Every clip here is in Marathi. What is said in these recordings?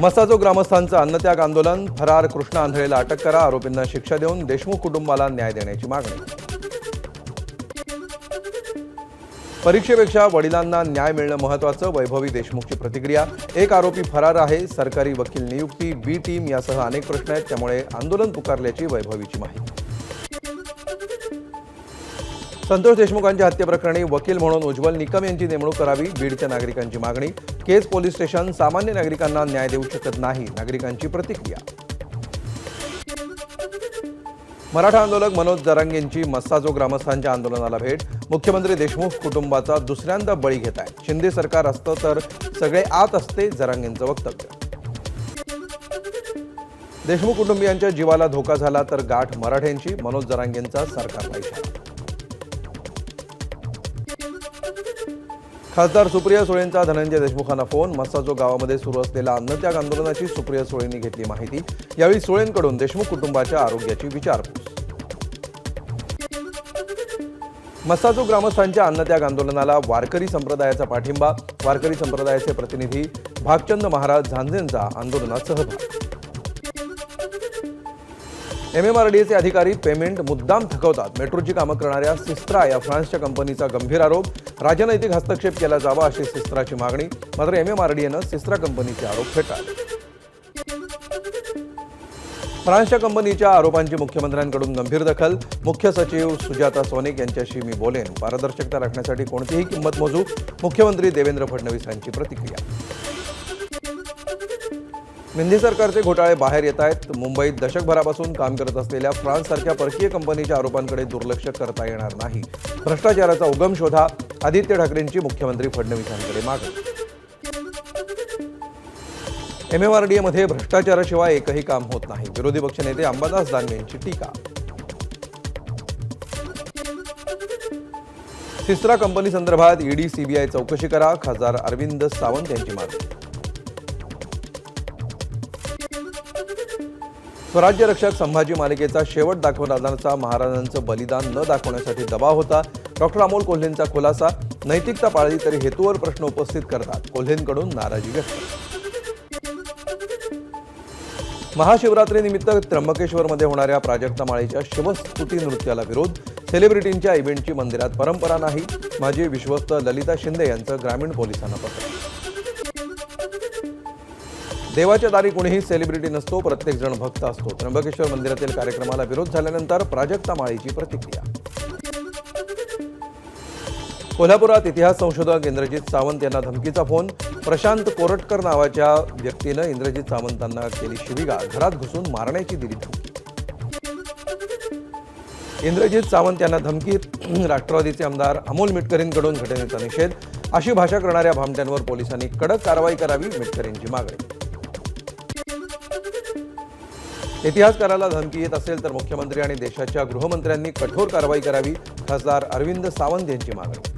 मसाजो ग्रामस्थांचं अन्नत्याग आंदोलन, फरार कृष्णा आंधळेला अटक करा, आरोपींना शिक्षा देऊन देशमुख कुटुंबाला न्याय देण्याची मागणी. परीक्षेपेक्षा वडिलांना न्याय मिळणं महत्त्वाचं, वैभवी देशमुखची प्रतिक्रिया. एक आरोपी फरार आहे, सरकारी वकील नियुक्ती, बी टीम यासह अनेक प्रश्न आहेत, त्यामुळे आंदोलन पुकारल्याची वैभवीची माहिती. संतोष देशमुखांच्या हत्येप्रकरणी वकील म्हणून उज्ज्वल निकम यांची नेमणूक करावी, बीडच्या नागरिकांची मागणी. केज पोलीस स्टेशन सामान्य नागरिकांना न्याय देऊ शकत नाही, नागरिकांची प्रतिक्रिया. मराठा आंदोलक मनोज जरांगेंची मस्साजो ग्रामस्थांच्या आंदोलनाला भेट. मुख्यमंत्री देशमुख कुटुंबाचा दुसऱ्यांदा बळी घेत आहे. शिंदे सरकार असतं तर सगळे आत असते, जरांगेंचं वक्तव्य. देशमुख कुटुंबियांच्या जीवाला धोका झाला तर गाठ मराठ्यांची, मनोज जरांगेंचा सरकारला इशारा. खासदार सुप्रिया सुळेंचा धनंजय देशमुखांना फोन. मस्साजो गावामध्ये सुरू असलेल्या अन्नत्याग आंदोलनाची सुप्रिया सुळेंनी घेतली माहिती. यावेळी सुळेंकडून देशमुख कुटुंबाच्या आरोग्याची विचारपूस. मस्साजो ग्रामस्थांच्या अन्नत्याग आंदोलनाला वारकरी संप्रदायाचा पाठिंबा. वारकरी संप्रदायाचे प्रतिनिधी भागचंद महाराज झांजेंचा आंदोलनात सहभाग. MMRDAचे अधिकारी पेमेंट मुद्दाम थकवतात. मेट्रोची कामं करणाऱ्या सिस्त्रा या फ्रान्सच्या कंपनीचा गंभीर आरोप. राजनैतिक हस्तक्षेप केला जावा अशी सिस्त्राची मागणी. मात्र MMRDAनं सिस्त्रा कंपनीचे आरोप फेटाळले. फ्रान्सच्या कंपनीच्या आरोपांची मुख्यमंत्र्यांकडून गंभीर दखल. मुख्य सचिव सुजाता सोनिक यांच्याशी मी बोलेन, पारदर्शकता राखण्यासाठी कोणतीही किंमत मोजू. मुख्यमंत्री देवेंद्र फडणवीस यांची प्रतिक्रिया. मिंदी सरकारचे घोटाळे बाहेर येत आहेत. मुंबईत दशकभरापासून काम करत असलेल्या फ्रान्ससारख्या परकीय कंपनीच्या आरोपांकडे दुर्लक्ष करता येणार नाही. भ्रष्टाचाराचा उगम शोधा. आदित्य ठाकरेंची मुख्यमंत्री फडणवीसांकडे मागणी. MMRDAमध्ये भ्रष्टाचाराशिवाय एकही काम होत नाही. विरोधी पक्षनेते अंबादास दानवे यांची टीका. सिस्त्रा कंपनी संदर्भात ED CBI चौकशी करा. खासदार अरविंद सावंत यांची मागणी. स्वराज्य रक्षक संभाजी मालिकेचा शेवट दाखवणाऱ्यांचा महाराजांचं बलिदान न दाखवण्यासाठी दबाव होता. डॉक्टर अमोल कोल्हेंचा खुलासा. नैतिकता पाळली तरी हेतूवर प्रश्न उपस्थित करतात. कोल्हेंकडून नाराजी व्यक्त. महाशिवरात्रीनिमित्त त्र्यंबकेश्वरमध्ये होणाऱ्या प्राजक्ता माळीच्या शिवस्तुती नृत्याला विरोध. सेलिब्रिटींच्या इव्हेंटची मंदिरात परंपरा नाही. माजी विश्वस्त ललिता शिंदे यांचं ग्रामीण पोलिसांना पत्र. देवाच्या दारी कुणीही सेलिब्रिटी नसतो, प्रत्येक जण भक्त असतो. त्र्यंबकेश्वर मंदिरातील कार्यक्रमाला विरोध झाल्यानंतर प्राजक्ता माळीची प्रतिक्रिया. कोल्हापुरात इतिहास संशोधक इंद्रजित सावंत यांना धमकीचा फोन. प्रशांत कोरटकर नावाच्या व्यक्तीनं इंद्रजित सावंतांना केली शिवीगाळ. घरात घुसून मारण्याची दिली धमकी. इंद्रजित सावंत यांना धमकी. राष्ट्रवादीचे आमदार अमोल मिटकरींकडून घटनेचा निषेध. अशी भाषा करणाऱ्या भामट्यांवर पोलिसांनी कडक कारवाई करावी, मिटकरींची मागणी. इतिहासकाराला धमकी येत असेल तर मुख्यमंत्री आणि देशाच्या गृहमंत्र्यांनी कठोर कारवाई करावी, खासदार अरविंद सावंत यांची मागणी.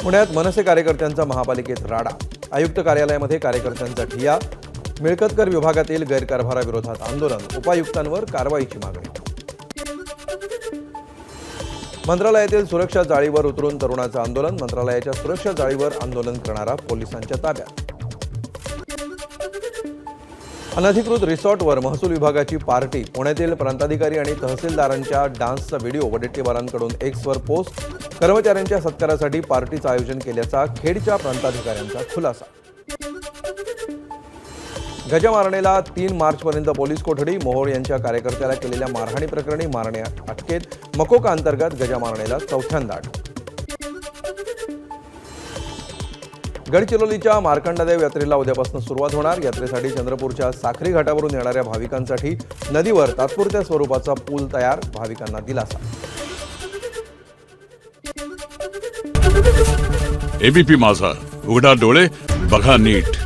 पुण्यात मनसे कार्यकर्त्यांचा महापालिकेत राडा. आयुक्त कार्यालयामध्ये कार्यकर्त्यांचा ठिय्या. मिळकत कर विभागातील गैरकारभाराविरोधात आंदोलन. उपायुक्तांवर कारवाईची मागणी. मंत्रालयातील सुरक्षा जाळीवर उतरून तरुणाचं आंदोलन. मंत्रालयाच्या सुरक्षा जाळीवर आंदोलन करणारा पोलिसांच्या ताब्यात. अनधिकृत रिसॉर्टवर महसूल विभागाची पार्टी. पुण्यातील प्रांताधिकारी आणि तहसीलदारांच्या डान्सचा व्हिडिओ वडेट्टीवारांकडून एक्सवर पोस्ट. कर्मचाऱ्यांच्या सत्कारासाठी पार्टीचं आयोजन केल्याचा खेडच्या प्रांताधिकाऱ्यांचा खुलासा. गजमारणेला 3 मार्चपर्यंत पोलीस कोठडी. मोहोळ यांच्या कार्यकर्त्याला केलेल्या मारहाणी प्रकरणी मारणे अटकेत. मकोका अंतर्गत गजमारणेला चौथ्यांदा अटक. गडचिरोलीच्या मार्कंडदेव यात्रेला उद्यापासून सुरुवात होणार. यात्रेसाठी चंद्रपूरच्या साखरी घाटावरून येणाऱ्या भाविकांसाठी नदीवर तात्पुरत्या स्वरूपाचा पूल तयार. भाविकांना दिलासा. ABP माझा, उघडा डोळे बघा नीट.